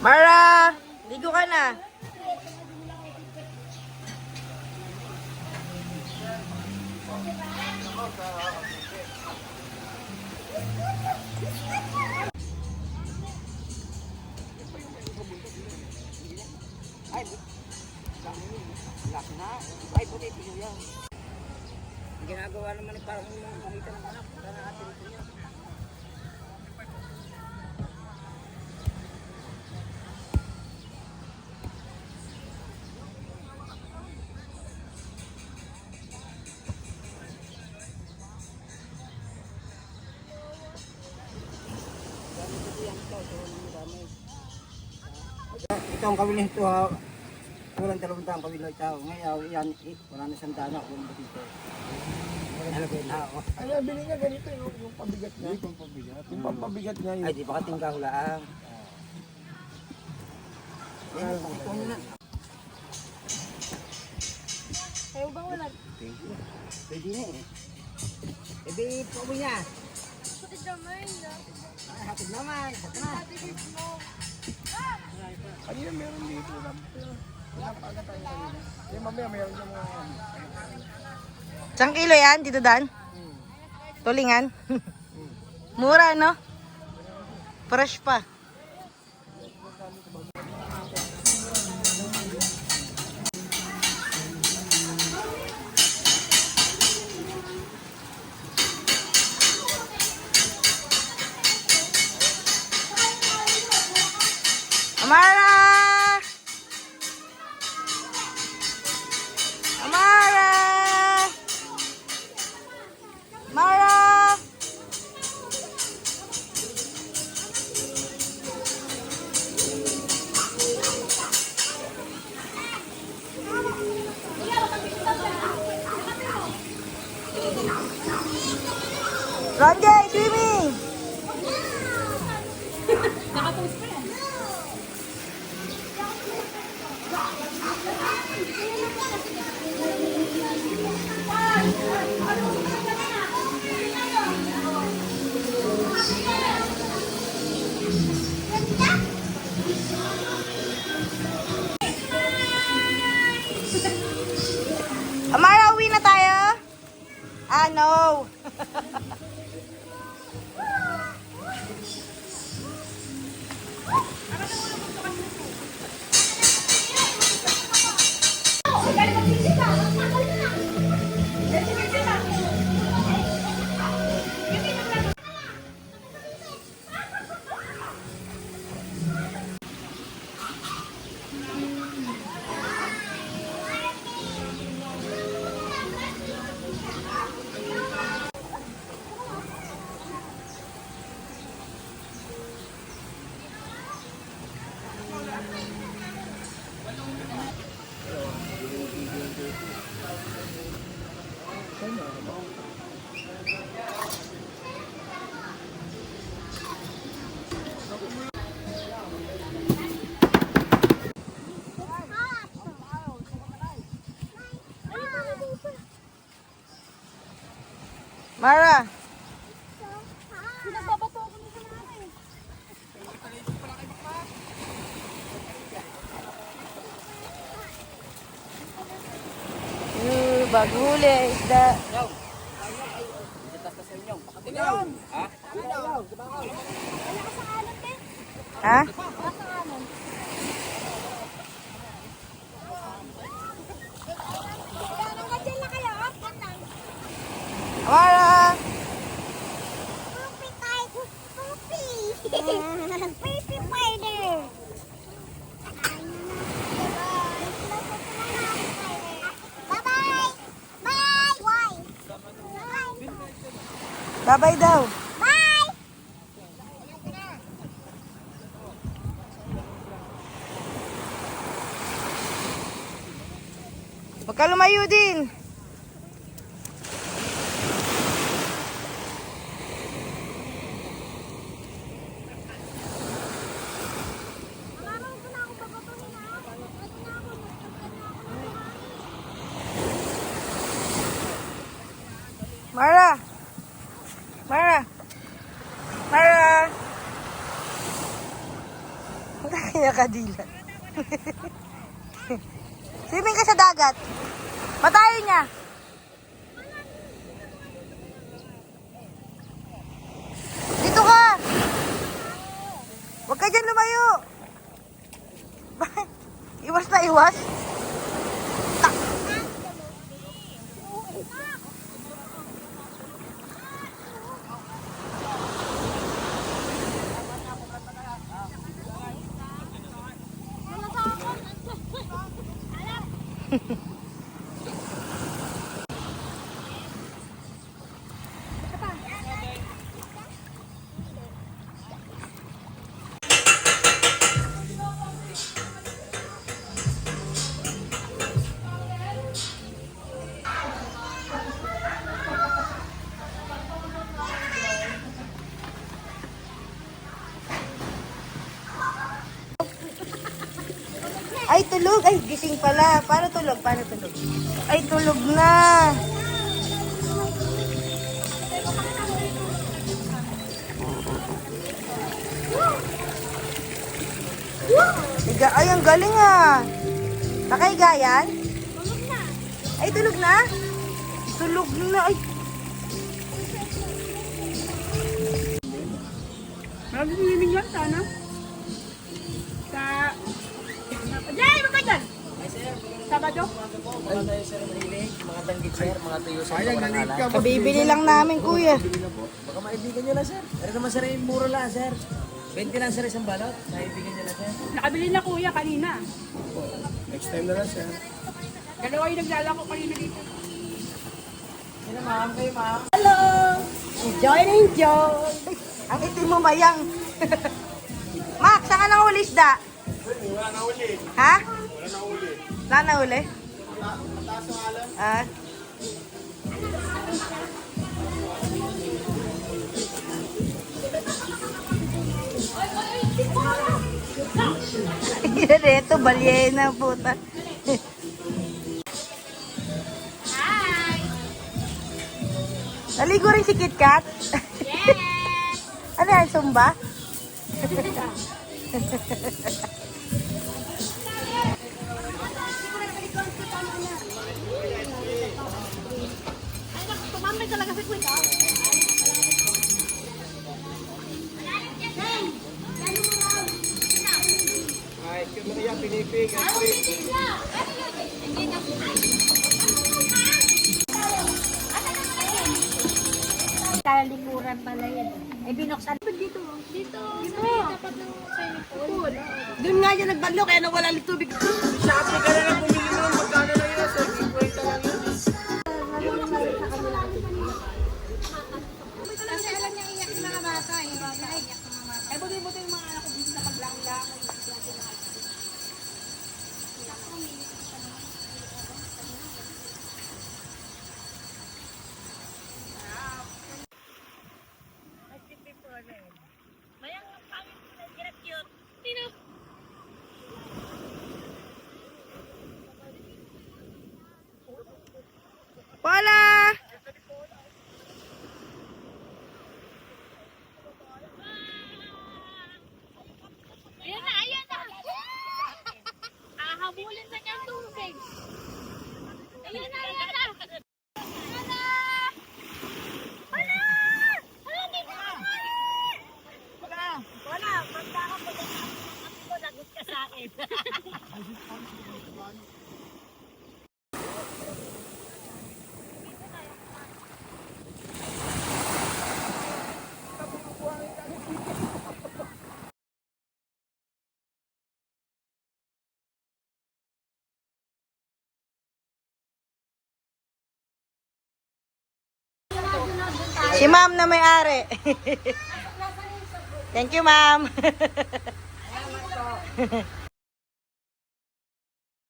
Mara! Ligo ka na. Ginagawa naman ni parang kumita ng anak. Punta na natin ito niya. Ito ang kawil nito ha. Walang 200 kawil na ito. Ngayon yan, wala na 100 na kung dito. Ano, bili niya ganito yung pabigat niya. Yung pabigat. Yung pampabigat niya. Ay, di ba katingka hulaan? Ayaw bang wala? Pwede na eh. Ebe, po niya. Pati naman na. Ay, hatid naman. Hatid na. Kanina meron dito lang. Wala pa agad tayo kanina. Eh, mamaya meron yung mga... Isang kilo yan, Tito Dan? Tulingan? Mura, no? Fresh pa. Amara! Amara! Mara! Ronjay, swimming! Amara, uwi na tayo? Ah, no. Mara. Nagbabato ako nito na eh. Bago huli, isda. Ha? Amara! Puppy tayo. Puppy. Puppy spider. Bye-bye. Bye. Why? Babay daw. Bye. Huwag ka lumayo din. Mara! Mara! Mara! Kaya kadilat. Swimming ka sa dagat. Patayin niya. Dito ka. Huwag ka dyan lumayo. Iwas na iwas. Ay, tulog. Ay, gising pala. Paano tulog? Paano tulog? Ay, tulog na. Ay, ang galing ah. Nakahiga yan? Ay, tulog na? Tulog na. Ay, Nag-swimming lang sana. Sa... Jay, baka dyan! Sabado? Mga tayo sir mahilig, mga danggit sir, mga tuyo sir, walang ala. kabibili lang namin, kuya. Baka maibigan nyo lang sir. Pero naman sir, yung mura lang sir. 20 lang sir isang balot. Maibigan nyo lang sir. Nakabili na kuya kanina. Next time na lang sir. Dalawa yung naglalako kanina dito. Sino ma'am? Kayo ma'am? Hello! Enjoy na enjoy! Ang itim mo mayang. Max, saan ka nahuli isda? Wala na uli. Ha? Wala na uli. Wala nahuli? Mataas ang alam. Ah. Ito, balyena puta. Hi! Naligo rin si Kit Kat? Yes! Ano yan, Zumba? Tumambay talaga si Queen. Ay, kung ano yan, pinipig. Talikuran pala yan. Eh, binuksan. Dito. Dito. Tapat ng swimming pool. Doon nga yan nagbalo, kaya nawala ng tubig. Shopee ka na lang bumili nun. Magkano lang yun? Sir, 50 lang yun. Kasi alam niya iyak yung mga bata. Iyak yung mga bata. Eh, buti-buti yung mga anak ko dito na paglang-lang. Wala! Ayan na, ayan na. Ahabulin sa niyang tubig. Ayan na, ayan na. Ayan na. Hala! Hala, di ba? Wala, pagkakap ko na lagot ka sa akin. Si ma'am na may-ari. Thank you, ma'am.